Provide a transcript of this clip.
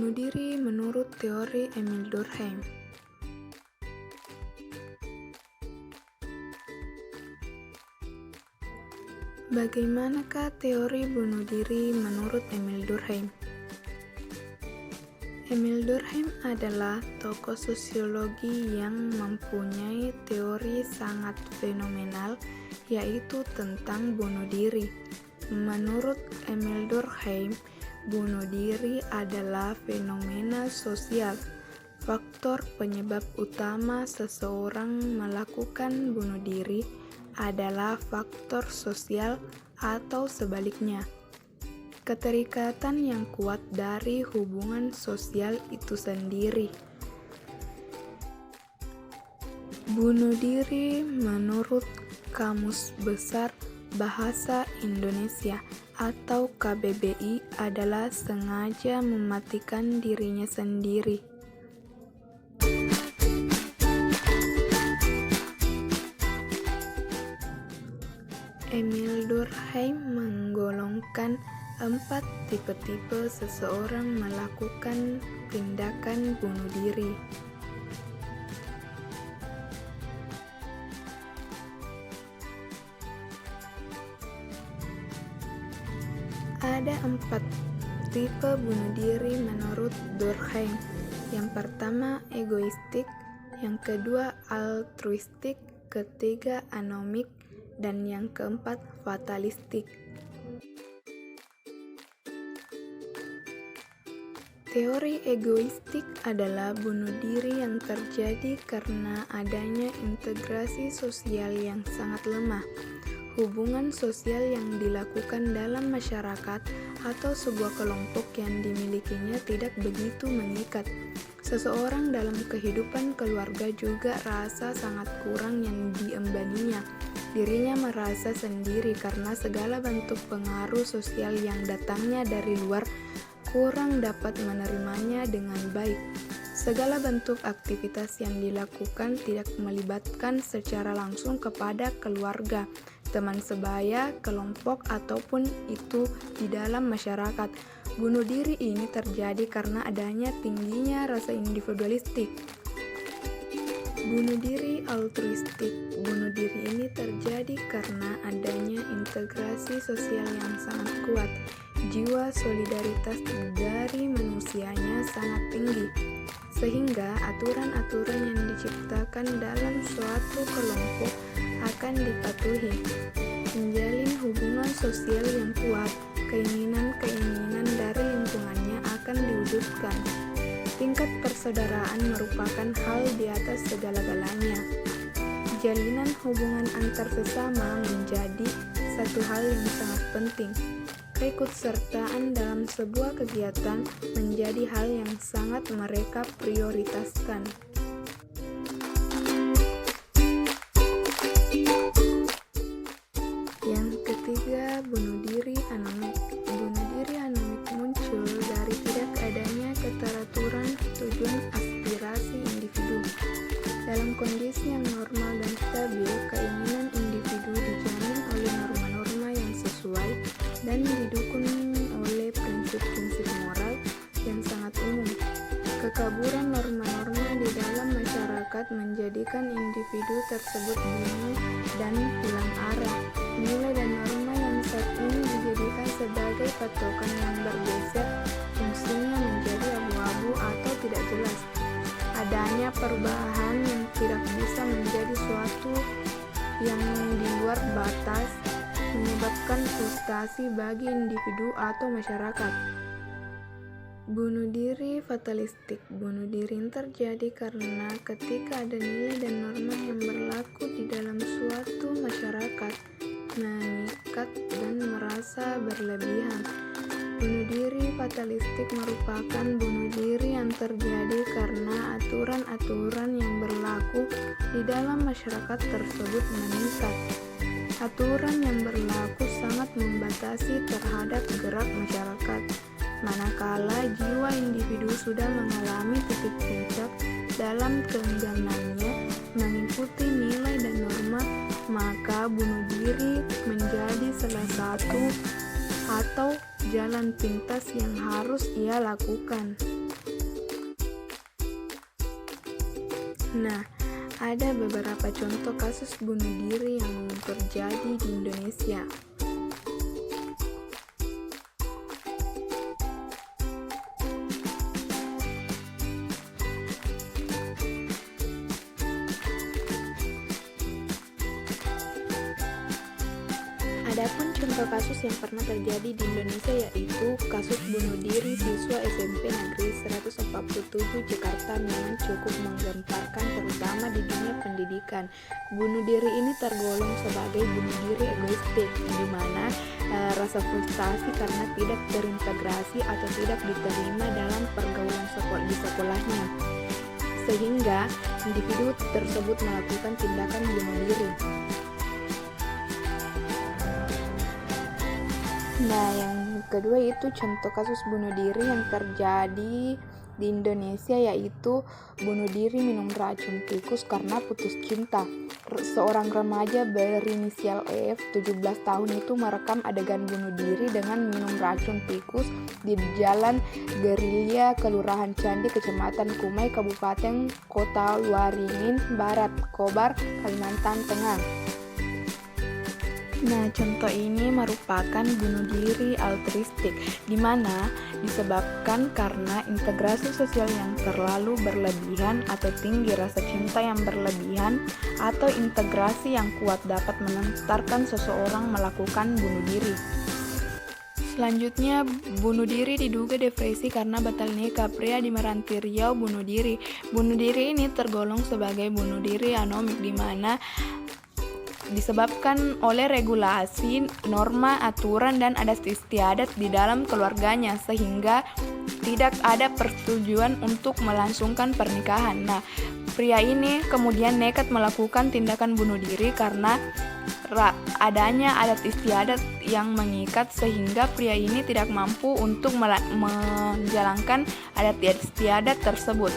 Bunuh diri menurut teori Emil Durkheim. Bagaimanakah teori bunuh diri menurut Emil Durkheim? Emil Durkheim adalah tokoh sosiologi yang mempunyai teori sangat fenomenal, yaitu tentang bunuh diri. Menurut Emil Durkheim, bunuh diri adalah fenomena sosial. Faktor penyebab utama seseorang melakukan bunuh diri adalah faktor sosial atau sebaliknya, keterikatan yang kuat dari hubungan sosial itu sendiri. Bunuh diri menurut Kamus Besar Bahasa Indonesia atau KBBI adalah sengaja mematikan dirinya sendiri. Emil Durkheim menggolongkan 4 tipe-tipe seseorang melakukan tindakan bunuh diri. Ada 4 tipe bunuh diri menurut Durkheim. Yang pertama egoistik, yang kedua altruistik, ketiga anomik, dan yang keempat fatalistik. Teori egoistik adalah bunuh diri yang terjadi karena adanya integrasi sosial yang sangat lemah. Hubungan sosial yang dilakukan dalam masyarakat atau sebuah kelompok yang dimilikinya tidak begitu mengikat. Seseorang dalam kehidupan keluarga juga rasa sangat kurang yang diembaninya. Dirinya merasa sendiri karena segala bentuk pengaruh sosial yang datangnya dari luar kurang dapat menerimanya dengan baik. Segala bentuk aktivitas yang dilakukan tidak melibatkan secara langsung kepada keluarga, teman sebaya, kelompok, ataupun itu di dalam masyarakat. Bunuh diri ini terjadi karena adanya tingginya rasa individualistik. Bunuh diri altruistik. Bunuh diri ini terjadi karena adanya integrasi sosial yang sangat kuat. Jiwa solidaritas dari manusianya sangat tinggi, sehingga aturan-aturan yang diciptakan dalam suatu kelompok akan dipatuhi. Menjalin hubungan sosial yang kuat, keinginan-keinginan dari lingkungannya akan diwujudkan. Tingkat persaudaraan merupakan hal di atas segala-galanya. Jalinan hubungan antar sesama menjadi satu hal yang sangat penting. Keikutsertaan dalam sebuah kegiatan menjadi hal yang sangat mereka prioritaskan. Yang ketiga, bunuh diri anomik. Bunuh diri anomik muncul dari tidak adanya keteraturan tujuan aspirasi individu. Dalam kondisi yang normal dan stabil, keinginan individu dijamin oleh norma-norma yang sesuai dan didukung oleh prinsip-prinsip moral yang sangat umum. Kekaburan norma-norma di dalam masyarakat menjadikan individu tersebut bingung dan hilang arah. Nilai dan norma yang saat ini dijadikan sebagai patokan yang bergeser, fungsinya menjadi abu-abu atau tidak jelas. Adanya perubahan yang tidak bisa menjadi suatu yang di luar batas menyebabkan frustasi bagi individu atau masyarakat. Bunuh diri fatalistik. Bunuh diri terjadi karena ketika ada nilai dan norma yang berlaku di dalam suatu masyarakat mengikat dan merasa berlebihan. Bunuh diri fatalistik merupakan bunuh diri yang terjadi karena aturan-aturan yang berlaku di dalam masyarakat tersebut meningkat. Aturan yang berlaku sangat membatasi terhadap gerak masyarakat. Manakala jiwa individu sudah mengalami titik puncak dalam keengganannya mengikuti nilai dan norma, maka bunuh diri menjadi salah satu atau jalan pintas yang harus ia lakukan. Nah, ada beberapa contoh kasus bunuh diri yang terjadi di Indonesia. Adapun contoh kasus yang pernah terjadi di Indonesia yaitu kasus bunuh diri siswa SMP Negeri 147 Jakarta memang cukup menggemparkan terutama di dunia pendidikan. Bunuh diri ini tergolong sebagai bunuh diri egoistik, di mana rasa frustasi karena tidak terintegrasi atau tidak diterima dalam pergaulan di sekolahnya, sehingga individu tersebut melakukan tindakan bunuh diri. Nah, yang kedua itu contoh kasus bunuh diri yang terjadi di Indonesia yaitu bunuh diri minum racun tikus karena putus cinta. Seorang remaja berinisial EF 17 tahun itu merekam adegan bunuh diri dengan minum racun tikus di Jalan Gerilya, Kelurahan Candi, Kecamatan Kumai, Kabupaten Kota Waringin Barat, Kobar, Kalimantan Tengah. Nah, contoh ini merupakan bunuh diri altruistik, di mana disebabkan karena integrasi sosial yang terlalu berlebihan atau tinggi rasa cinta yang berlebihan atau integrasi yang kuat dapat mengantarkan seseorang melakukan bunuh diri. Selanjutnya, bunuh diri diduga depresi karena batal nikah. Pria di Meranti Riau bunuh diri. Bunuh diri ini tergolong sebagai bunuh diri anomik, di mana disebabkan oleh regulasi, norma, aturan, dan adat istiadat di dalam keluarganya sehingga tidak ada persetujuan untuk melangsungkan pernikahan. Nah, pria ini kemudian nekat melakukan tindakan bunuh diri karena adanya adat istiadat yang mengikat sehingga pria ini tidak mampu untuk menjalankan adat istiadat tersebut.